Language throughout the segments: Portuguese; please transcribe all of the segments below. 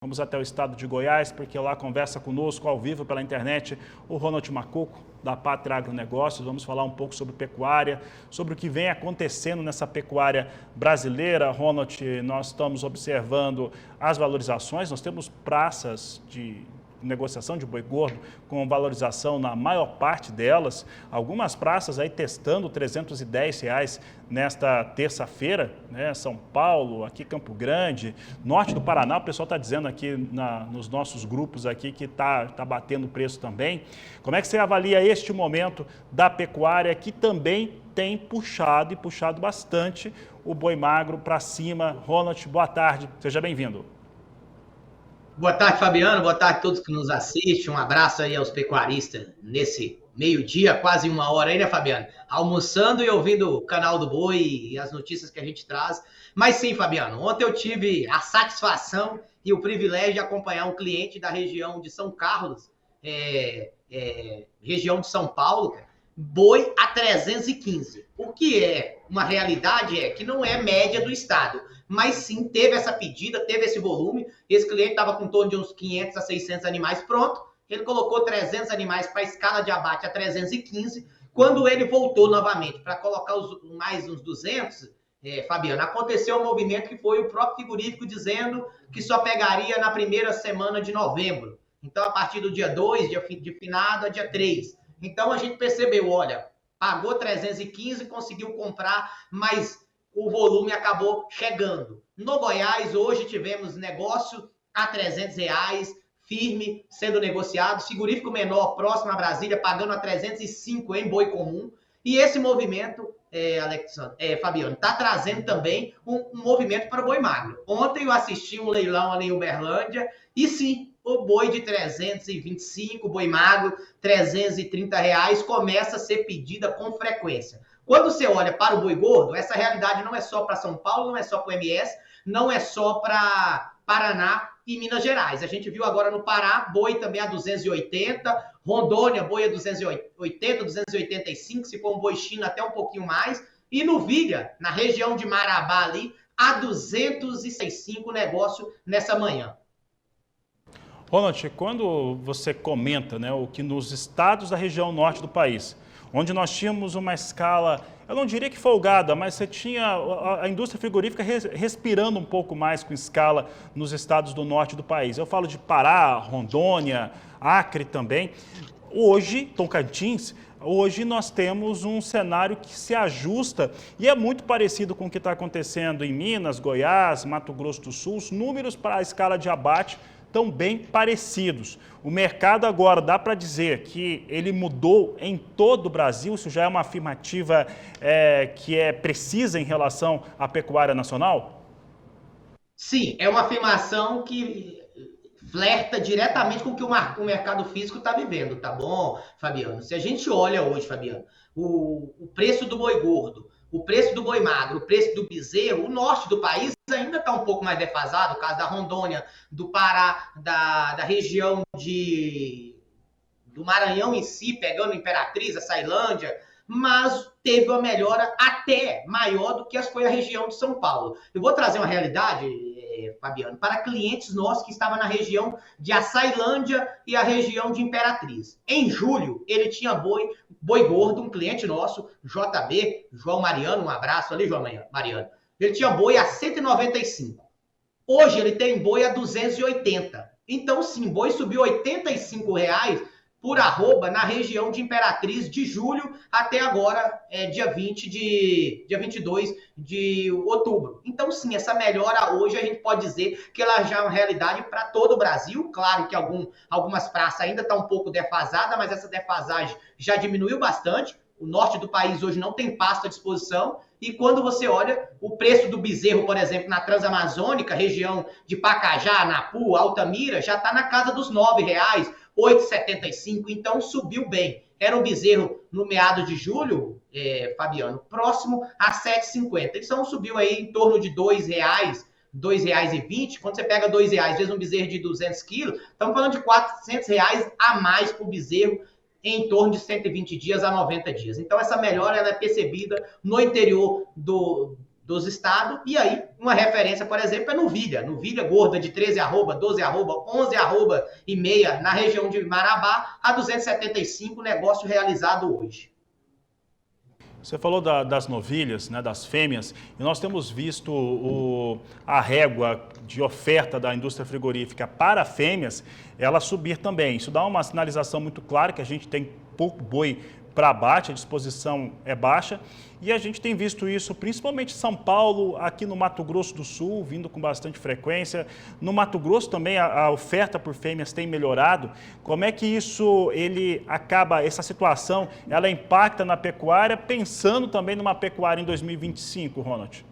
Vamos até o estado de Goiás, porque lá conversa conosco ao vivo pela internet o Ronald Macuco, da Pátria Agronegócios. Vamos falar um pouco sobre pecuária, sobre o que vem acontecendo nessa pecuária brasileira. Ronald, nós estamos observando as valorizações, nós temos praças de negociação de boi gordo com valorização na maior parte delas, algumas praças aí testando R$310 nesta terça-feira, né? São Paulo, aqui Campo Grande, norte do Paraná, o pessoal está dizendo aqui nos nossos grupos aqui que tá batendo preço também. Como é que você avalia este momento da pecuária que também tem puxado bastante o boi magro para cima? Ronald, boa tarde, seja bem-vindo. Boa tarde, Fabiano. Boa tarde a todos que nos assistem. Um abraço aí aos pecuaristas nesse meio-dia, quase 1 hora aí, né, Fabiano? Almoçando e ouvindo o canal do Boi e as notícias que a gente traz. Mas sim, Fabiano, ontem eu tive a satisfação e o privilégio de acompanhar um cliente da região de São Carlos, região de São Paulo, boi a 315. O que é uma realidade é que não é média do estado, mas sim teve essa pedida, teve esse volume. Esse cliente estava com em torno de uns 500 a 600 animais pronto, ele colocou 300 animais para a escala de abate a 315. Quando ele voltou novamente para colocar mais uns 200, Fabiano, aconteceu um movimento que foi o próprio frigorífico dizendo que só pegaria na primeira semana de novembro. Então, a partir do dia 2, de finado, a dia 3. Então, a gente percebeu, olha, pagou 315, conseguiu comprar, mas o volume acabou chegando. No Goiás, hoje tivemos negócio a R$300, firme, sendo negociado. Frigorífico menor, próximo a Brasília, pagando a 305 em boi comum. E esse movimento, Fabiano, está trazendo também um movimento para o boi magro. Ontem eu assisti um leilão ali em Uberlândia e sim, o boi de 325, boi magro, R$330, começa a ser pedida com frequência. Quando você olha para o boi gordo, essa realidade não é só para São Paulo, não é só para o MS, não é só para Paraná e Minas Gerais. A gente viu agora no Pará, boi também a 280, Rondônia, boi a 280, 285, se for um boi China até um pouquinho mais, e no Viga, na região de Marabá ali, a 265 negócio nessa manhã. Ronald, quando você comenta, né, o que nos estados da região norte do país, onde nós tínhamos uma escala, eu não diria que folgada, mas você tinha a indústria frigorífica respirando um pouco mais com escala nos estados do norte do país. Eu falo de Pará, Rondônia, Acre também. Hoje, Tocantins, hoje nós temos um cenário que se ajusta e é muito parecido com o que está acontecendo em Minas, Goiás, Mato Grosso do Sul. Os números para a escala de abate estão bem parecidos. O mercado agora, dá para dizer que ele mudou em todo o Brasil? Isso já é uma afirmativa que é precisa em relação à pecuária nacional? Sim, é uma afirmação que flerta diretamente com o que o mercado físico está vivendo, tá bom, Fabiano? Se a gente olha hoje, Fabiano, o preço do boi gordo, o preço do boi magro, o preço do bezerro, o norte do país ainda está um pouco mais defasado, o caso da Rondônia, do Pará, da região do Maranhão em si, pegando Imperatriz, a Ceilândia, mas teve uma melhora até maior do que foi a região de São Paulo. Eu vou trazer uma realidade, Fabiano, para clientes nossos que estavam na região de Açailândia e a região de Imperatriz. Em julho, ele tinha boi gordo, um cliente nosso, JB, João Mariano, um abraço ali, João Mariano. Ele tinha boi a 195. Hoje ele tem boi a 280. Então, sim, boi subiu R$85 por arroba na região de Imperatriz de julho até agora, dia 22 de outubro. Então, sim, essa melhora hoje a gente pode dizer que ela já é uma realidade para todo o Brasil. Claro que algumas praças ainda estão um pouco defasadas, mas essa defasagem já diminuiu bastante. O norte do país hoje não tem pasto à disposição. E quando você olha o preço do bezerro, por exemplo, na Transamazônica, região de Pacajá, Anapu, Altamira, já está na casa dos R$9, R$8,75, então subiu bem. Era um bezerro no meado de julho, Fabiano, próximo a R$7,50. Então subiu aí em torno de R$2, R$2,20. Quando você pega R$2, vezes um bezerro de 200 quilos, estamos falando de R$400 a mais por bezerro, em torno de 120 dias a 90 dias. Então, essa melhora ela é percebida no interior do dos estados, e aí uma referência, por exemplo, é novilha. Novilha gorda de 13 arroba, 12 arroba, 11 arroba e meia na região de Marabá, a 275, negócio realizado hoje. Você falou das novilhas, né, das fêmeas, e nós temos visto a régua de oferta da indústria frigorífica para fêmeas, ela subir também. Isso dá uma sinalização muito clara que a gente tem pouco boi para abate, a disposição é baixa, e a gente tem visto isso principalmente em São Paulo, aqui no Mato Grosso do Sul, vindo com bastante frequência. No Mato Grosso também a oferta por fêmeas tem melhorado. Como é que isso, essa situação, ela impacta na pecuária, pensando também numa pecuária em 2025, Ronald?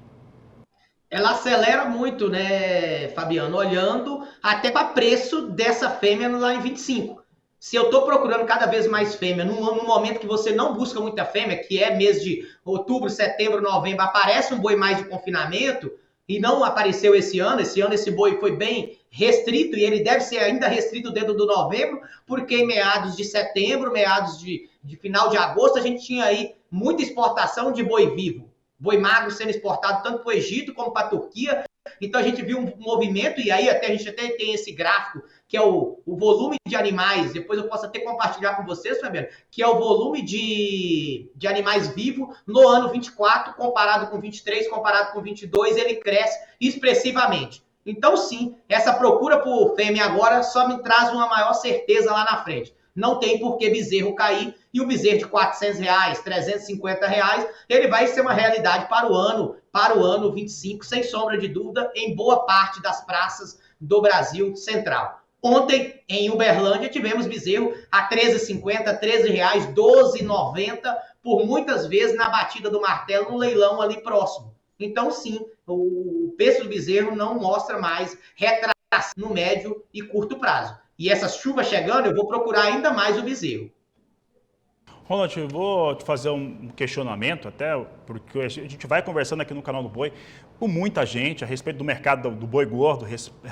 Ela acelera muito, né, Fabiano? Olhando até para preço dessa fêmea lá em 25. Se eu estou procurando cada vez mais fêmea, num momento que você não busca muita fêmea, que é mês de outubro, setembro, novembro, aparece um boi mais de confinamento, e não apareceu esse ano esse boi foi bem restrito, e ele deve ser ainda restrito dentro do novembro, porque em meados de setembro, meados de final de agosto, a gente tinha aí muita exportação de boi vivo, boi magro sendo exportado tanto para o Egito como para a Turquia. Então a gente viu um movimento, e aí a gente até tem esse gráfico, que é o volume de animais, depois eu posso até compartilhar com vocês, Fabiano, que é o volume de animais vivos no ano 24, comparado com 23, comparado com 22, ele cresce expressivamente. Então sim, essa procura por fêmea agora só me traz uma maior certeza lá na frente. Não tem por que bezerro cair, e o bezerro de R$400, R$350, ele vai ser uma realidade para o ano 25, sem sombra de dúvida, em boa parte das praças do Brasil Central. Ontem, em Uberlândia, tivemos bezerro a R$13,50, R$13, R$12,90, por muitas vezes na batida do martelo, no leilão ali próximo. Então, sim, o preço do bezerro não mostra mais retração no médio e curto prazo. E essas chuvas chegando, eu vou procurar ainda mais o bezerro. Ronald, eu vou te fazer um questionamento, até porque a gente vai conversando aqui no canal do Boi com muita gente a respeito do mercado do boi gordo, a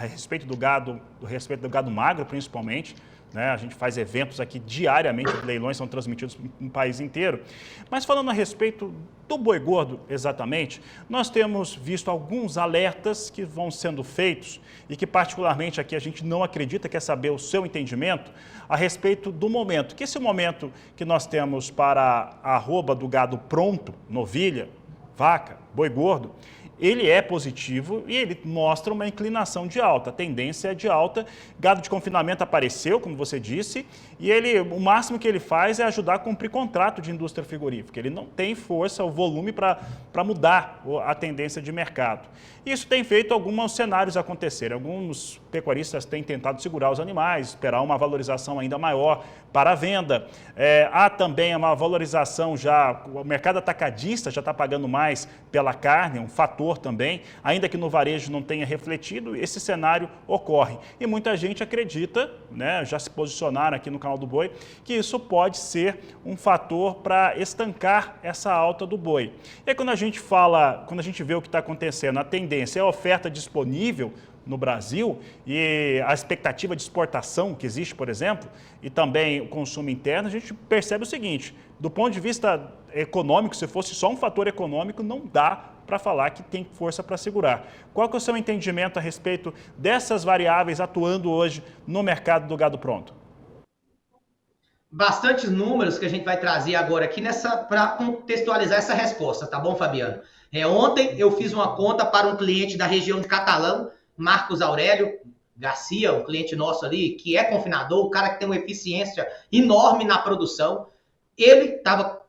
respeito do gado magro, principalmente. Né? A gente faz eventos aqui diariamente, leilões são transmitidos no país inteiro. Mas falando a respeito do boi gordo, exatamente, nós temos visto alguns alertas que vão sendo feitos e que particularmente aqui a gente não acredita, quer saber o seu entendimento a respeito do momento. Que esse momento que nós temos para a arroba do gado pronto, novilha, vaca, boi gordo, ele é positivo e ele mostra uma inclinação de alta, a tendência é de alta. Gado de confinamento apareceu, como você disse, e o máximo que ele faz é ajudar a cumprir contrato de indústria frigorífica. Ele não tem força, o volume para mudar a tendência de mercado. Isso tem feito alguns cenários acontecerem. Alguns pecuaristas têm tentado segurar os animais, esperar uma valorização ainda maior para a venda. Há também uma valorização já, o mercado atacadista já está pagando mais pela carne, um fator também, ainda que no varejo não tenha refletido, esse cenário ocorre. E muita gente acredita, né, já se posicionaram aqui no canal do Boi, que isso pode ser um fator para estancar essa alta do boi. E aí, quando a gente vê o que está acontecendo, a tendência é a oferta disponível no Brasil e a expectativa de exportação que existe, por exemplo, e também o consumo interno, a gente percebe o seguinte: do ponto de vista econômico, se fosse só um fator econômico, não dá para falar que tem força para segurar. Qual que é o seu entendimento a respeito dessas variáveis atuando hoje no mercado do gado pronto? Bastantes números que a gente vai trazer agora aqui para contextualizar essa resposta, tá bom, Fabiano? Ontem eu fiz uma conta para um cliente da região de Catalão, Marcos Aurélio Garcia, um cliente nosso ali, que é confinador, um cara que tem uma eficiência enorme na produção. Ele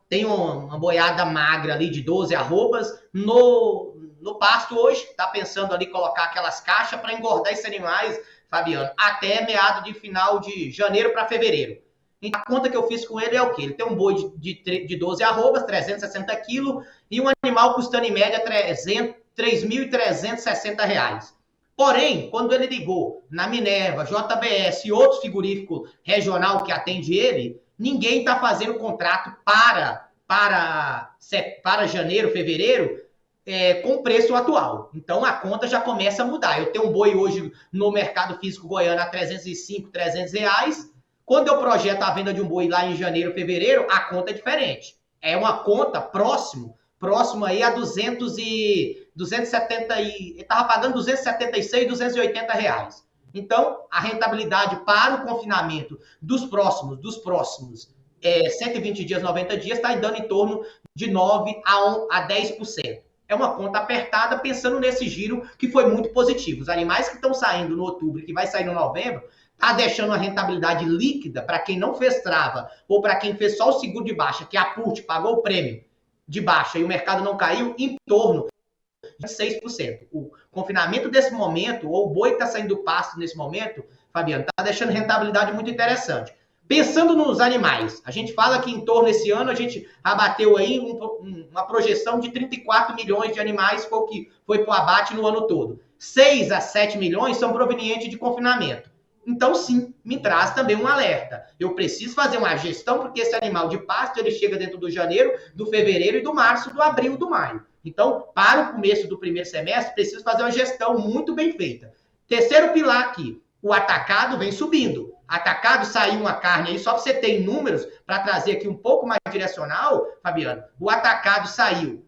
tem uma boiada magra ali de 12 arrobas no pasto hoje, está pensando ali colocar aquelas caixas para engordar esses animais, Fabiano, até meado de final de janeiro para fevereiro. Então, a conta que eu fiz com ele é o quê? Ele tem um boi de 12 arrobas, 360 quilos, e um animal custando em média R$ 3.360. Porém, quando ele ligou na Minerva, JBS e outros frigoríficos regional que atende ele, ninguém está fazendo contrato para janeiro, fevereiro, com o preço atual. Então, a conta já começa a mudar. Eu tenho um boi hoje no mercado físico goiano a R$305, R$300. Quando eu projeto a venda de um boi lá em janeiro, fevereiro, a conta é diferente. É uma conta próximo aí a R$200 ele estava pagando 276, 280 reais. Então, a rentabilidade para o confinamento dos próximos 120 dias, 90 dias, está dando em torno de 9 a 10%. É uma conta apertada pensando nesse giro que foi muito positivo. Os animais que estão saindo no outubro, que vai sair no novembro, está deixando uma rentabilidade líquida para quem não fez trava ou para quem fez só o seguro de baixa, que a PUT pagou o prêmio de baixa e o mercado não caiu, em torno de 6%. O confinamento desse momento, ou o boi que está saindo do pasto nesse momento, Fabiano, está deixando rentabilidade muito interessante. Pensando nos animais, a gente fala que em torno desse ano a gente abateu aí uma projeção de 34 milhões de animais, foi o que foi para o abate no ano todo. 6 a 7 milhões são provenientes de confinamento. Então, sim, me traz também um alerta. Eu preciso fazer uma gestão, porque esse animal de pasto, ele chega dentro do janeiro, do fevereiro e do março, do abril, do maio. Então, para o começo do primeiro semestre, preciso fazer uma gestão muito bem feita. Terceiro pilar aqui, o atacado vem subindo. Atacado saiu uma carne aí, só para você ter números, para trazer aqui um pouco mais direcional, Fabiano, o atacado saiu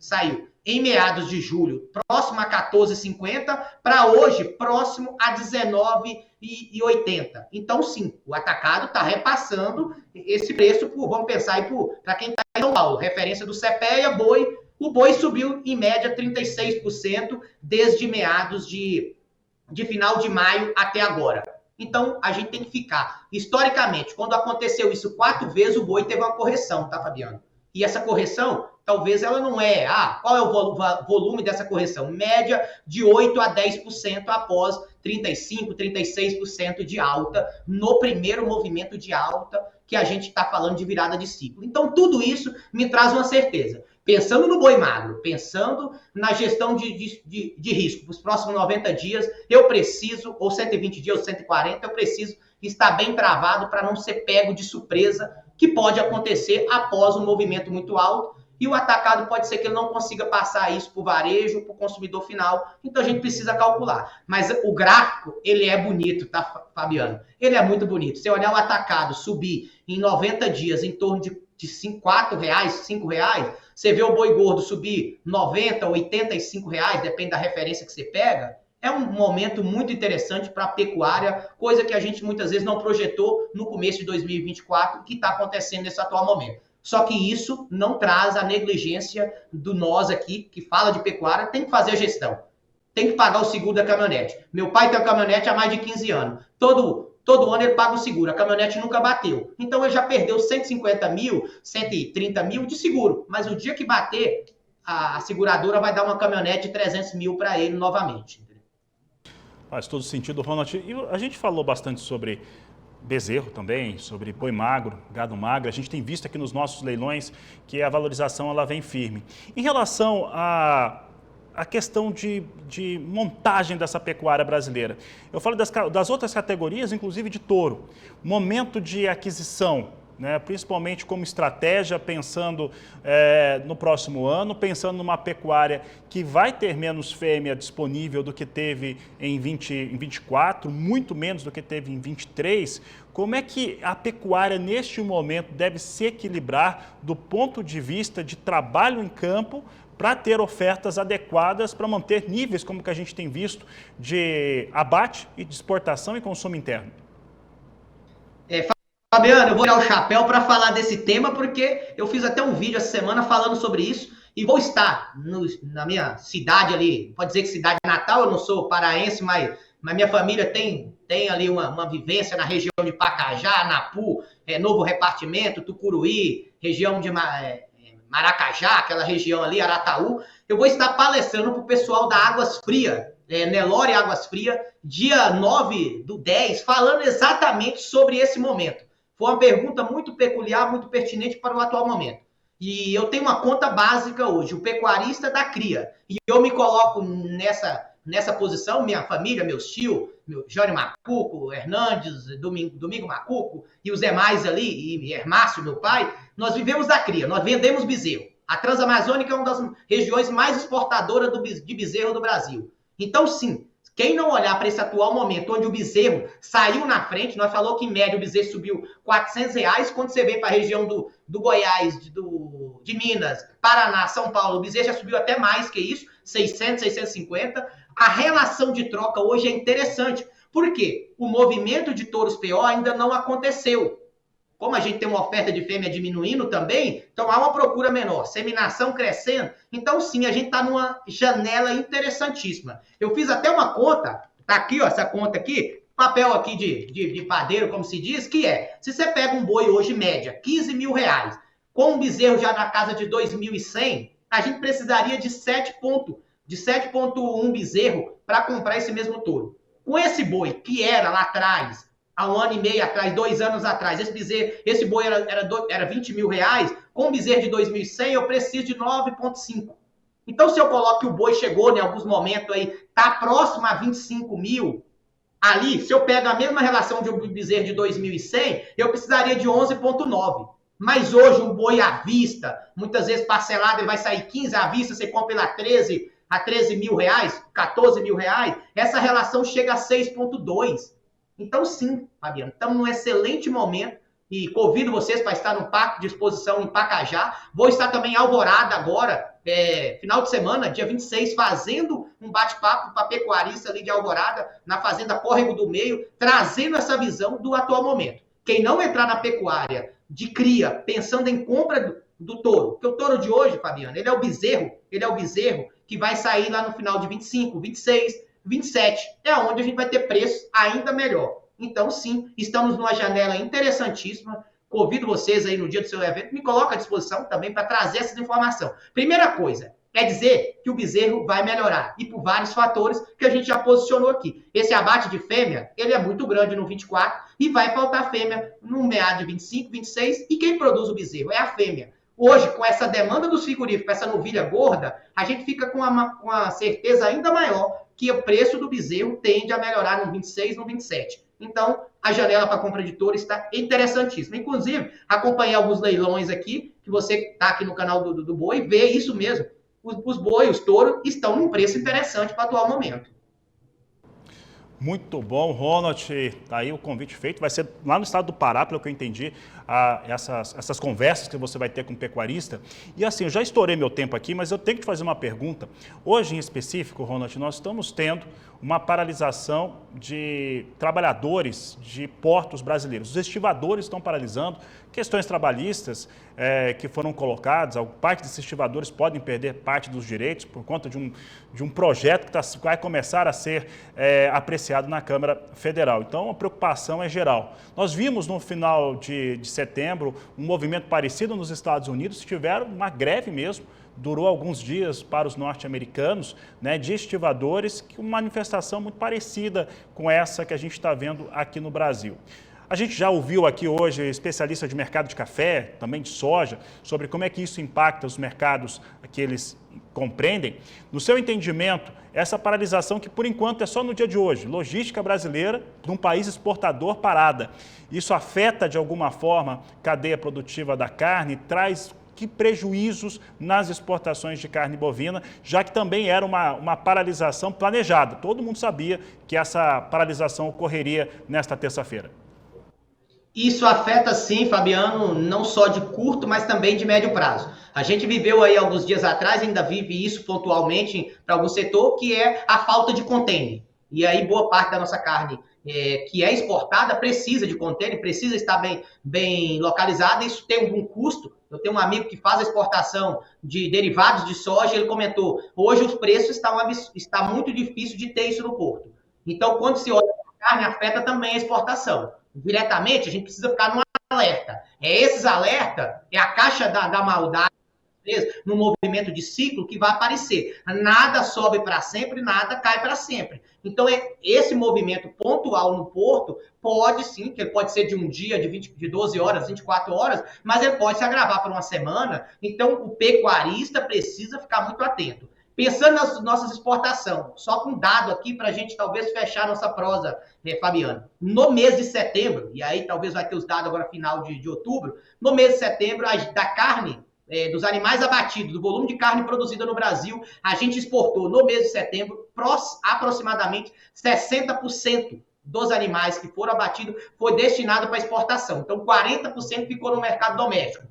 em meados de julho, próximo a 14,50, para hoje, próximo a 19,80. Então, sim, o atacado está repassando esse preço, vamos pensar aí para quem está em São Paulo, referência do CPEA, boi, o boi subiu em média 36% desde meados de final de maio até agora. Então, a gente tem que ficar. Historicamente, quando aconteceu isso 4 vezes, o boi teve uma correção, tá, Fabiano? E essa correção, talvez ela não é... qual é o volume dessa correção? Média de 8 a 10% após 35, 36% de alta no primeiro movimento de alta que a gente está falando de virada de ciclo. Então, tudo isso me traz uma certeza. Pensando no boi magro, pensando na gestão de risco para os próximos 90 dias, eu preciso, ou 120 dias, ou 140, eu preciso estar bem travado para não ser pego de surpresa, que pode acontecer após um movimento muito alto, e o atacado pode ser que ele não consiga passar isso para o varejo, para o consumidor final, então a gente precisa calcular. Mas o gráfico, ele é bonito, tá, Fabiano? Ele é muito bonito. Se olhar o atacado subir em 90 dias em torno de R$4, R$5, você vê o boi gordo subir 90, R$85, depende da referência que você pega, é um momento muito interessante para a pecuária, coisa que a gente muitas vezes não projetou no começo de 2024, que está acontecendo nesse atual momento. Só que isso não traz a negligência do nós aqui, que fala de pecuária, tem que fazer a gestão. Tem que pagar o seguro da caminhonete. Meu pai tem uma caminhonete há mais de 15 anos. Todo ano ele paga o seguro, a caminhonete nunca bateu. Então ele já perdeu 150 mil, 130 mil de seguro. Mas o dia que bater, a seguradora vai dar uma caminhonete de 300 mil para ele novamente. Faz todo sentido, Ronald. E a gente falou bastante sobre bezerro também, sobre boi magro, gado magro. A gente tem visto aqui nos nossos leilões que a valorização ela vem firme. Em relação a questão de montagem dessa pecuária brasileira. Eu falo das outras categorias, inclusive de touro. Momento de aquisição, né? Principalmente como estratégia, pensando no próximo ano, pensando numa pecuária que vai ter menos fêmea disponível do que teve em 24, muito menos do que teve em 23. Como é que a pecuária, neste momento, deve se equilibrar do ponto de vista de trabalho em campo para ter ofertas adequadas para manter níveis como que a gente tem visto de abate e de exportação e consumo interno? Fabiano, eu vou tirar o chapéu para falar desse tema, porque eu fiz até um vídeo essa semana falando sobre isso e vou estar na minha cidade ali, pode dizer que cidade natal, eu não sou paraense, mas minha família tem ali uma vivência na região de Pacajá, Napu, Novo Repartimento, Tucuruí, região de Maracajá, aquela região ali, Arataú. Eu vou estar palestrando para o pessoal da Águas Frias, Nelore Águas Frias, dia 9/10, falando exatamente sobre esse momento. Foi uma pergunta muito peculiar, muito pertinente para o atual momento. E eu tenho uma conta básica hoje, o pecuarista da cria. E eu me coloco nessa posição, minha família, meus tios, meu Jório Macuco, Hernandes, Domingo Macuco e os demais ali, e Hermácio, meu pai, nós vivemos da cria, nós vendemos bezerro. A Transamazônica é uma das regiões mais exportadoras de bezerro do Brasil. Então, sim, quem não olhar para esse atual momento, onde o bezerro saiu na frente, nós falou que em média o bezerro subiu R$400, quando você vem para a região do Goiás, de Minas, Paraná, São Paulo, o bezerro já subiu até mais que isso. 600, 650. A relação de troca hoje é interessante. Por quê? O movimento de touros PO ainda não aconteceu. Como a gente tem uma oferta de fêmea diminuindo também, então há uma procura menor, seminação crescendo. Então, sim, a gente está numa janela interessantíssima. Eu fiz até uma conta, tá aqui, ó, essa conta aqui, papel aqui de padeiro, como se diz, que é, se você pega um boi hoje, média, 15 mil reais, com um bezerro já na casa de 2.100, a gente precisaria de 7,1 bezerro para comprar esse mesmo touro. Com esse boi, que era lá atrás, há 1 ano e meio atrás, 2 anos atrás, esse boi era 20 mil reais, com um bezerro de 2.100 eu preciso de 9,5. Então, se eu coloco que o boi chegou em alguns momentos aí, tá próximo a 25 mil, ali, se eu pego a mesma relação de um bezerro de 2.100, eu precisaria de 11,9. Mas hoje um boi à vista, muitas vezes parcelado, ele vai sair 15 à vista, você compra ele a 13 mil reais, 14 mil reais, essa relação chega a 6,2. Então, sim, Fabiano, estamos num excelente momento e convido vocês para estar no Parque de Exposição em Pacajá. Vou estar também em Alvorada agora, final de semana, dia 26, fazendo um bate-papo para pecuarista ali de Alvorada, na Fazenda Córrego do Meio, trazendo essa visão do atual momento. Quem não entrar na pecuária de cria, pensando em compra do touro, porque o touro de hoje, Fabiano, ele é o bezerro que vai sair lá no final de 25, 26, 27, é onde a gente vai ter preço ainda melhor. Então, sim, estamos numa janela interessantíssima. Convido vocês aí no dia do seu evento, me coloca à disposição também para trazer essa informação. Primeira coisa, quer dizer que o bezerro vai melhorar, e por vários fatores que a gente já posicionou aqui. Esse abate de fêmea, ele é muito grande no 24, e vai faltar fêmea no meado de 25, 26, e quem produz o bezerro é a fêmea. Hoje, com essa demanda dos frigoríficos, com essa novilha gorda, a gente fica com uma certeza ainda maior que o preço do bezerro tende a melhorar no 26, no 27. Então, a janela para compra de touro está interessantíssima. Inclusive, acompanhei alguns leilões aqui, que você está aqui no canal do Boi, vê isso mesmo. Os bois, os touros, estão num preço interessante para o atual momento. Muito bom, Ronald. Tá aí o convite feito. Vai ser lá no estado do Pará, pelo que eu entendi, essas conversas que você vai ter com o pecuarista. E assim, eu já estourei meu tempo aqui, mas eu tenho que te fazer uma pergunta. Hoje, em específico, Ronald, nós estamos tendo uma paralisação de trabalhadores de portos brasileiros. Os estivadores estão paralisando, questões trabalhistas que foram colocadas, parte desses estivadores podem perder parte dos direitos por conta de um projeto que vai começar a ser apreciado na Câmara Federal. Então, a preocupação é geral. Nós vimos no final de setembro um movimento parecido nos Estados Unidos, tiveram uma greve mesmo, durou alguns dias para os norte-americanos, né, de estivadores, que uma manifestação muito parecida com essa que a gente está vendo aqui no Brasil. A gente já ouviu aqui hoje especialista de mercado de café, também de soja, sobre como é que isso impacta os mercados que eles compreendem. No seu entendimento, essa paralisação que por enquanto é só no dia de hoje, logística brasileira de um país exportador parada, isso afeta de alguma forma a cadeia produtiva da carne, traz que prejuízos nas exportações de carne bovina, já que também era uma paralisação planejada. Todo mundo sabia que essa paralisação ocorreria nesta terça-feira. Isso afeta sim, Fabiano, não só de curto, mas também de médio prazo. A gente viveu aí alguns dias atrás, ainda vive isso pontualmente para algum setor, que é a falta de contêiner. E aí boa parte da nossa carne que é exportada precisa de contêiner, precisa estar bem localizada, isso tem algum custo. Eu tenho um amigo que faz a exportação de derivados de soja, ele comentou, hoje os preços está muito difícil de ter isso no porto. Então, quando se olha a carne, afeta também a exportação. Diretamente, a gente precisa ficar num alerta. Esses alertas, a caixa da maldade, no movimento de ciclo que vai aparecer. Nada sobe para sempre, nada cai para sempre. Então, esse movimento pontual no porto pode sim, que ele pode ser de um dia, de 12 horas, 24 horas, mas ele pode se agravar por uma semana. Então, o pecuarista precisa ficar muito atento. Pensando nas nossas exportações, só com um dado aqui para a gente talvez fechar nossa prosa, Fabiano. No mês de setembro, e aí talvez vai ter os dados agora final de outubro, no mês de setembro, da carne, dos animais abatidos, do volume de carne produzida no Brasil, a gente exportou no mês de setembro aproximadamente 60% dos animais que foram abatidos foi destinado para exportação. Então, 40% ficou no mercado doméstico.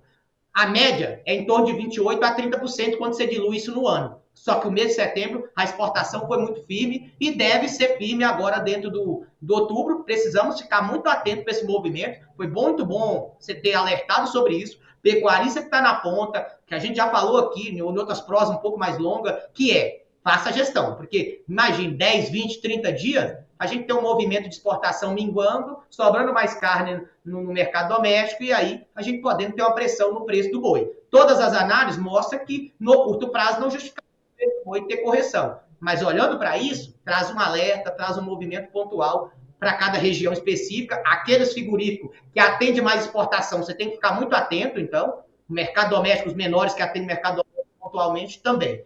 A média é em torno de 28% a 30% quando você dilui isso no ano. Só que o mês de setembro, a exportação foi muito firme e deve ser firme agora dentro do outubro. Precisamos ficar muito atentos para esse movimento. Foi muito bom você ter alertado sobre isso. Pecuarista que está na ponta, que a gente já falou aqui em outras prosas um pouco mais longas, que é, faça a gestão. Porque, imagine, 10, 20, 30 dias, a gente tem um movimento de exportação minguando, sobrando mais carne no mercado doméstico, e aí a gente podendo ter uma pressão no preço do boi. Todas as análises mostram que no curto prazo não justifica o preço do boi ter correção. Mas olhando para isso, traz um alerta, traz um movimento pontual para cada região específica. Aqueles frigoríficos que atendem mais exportação, você tem que ficar muito atento, então. O mercado doméstico, os menores que atendem o mercado doméstico pontualmente também.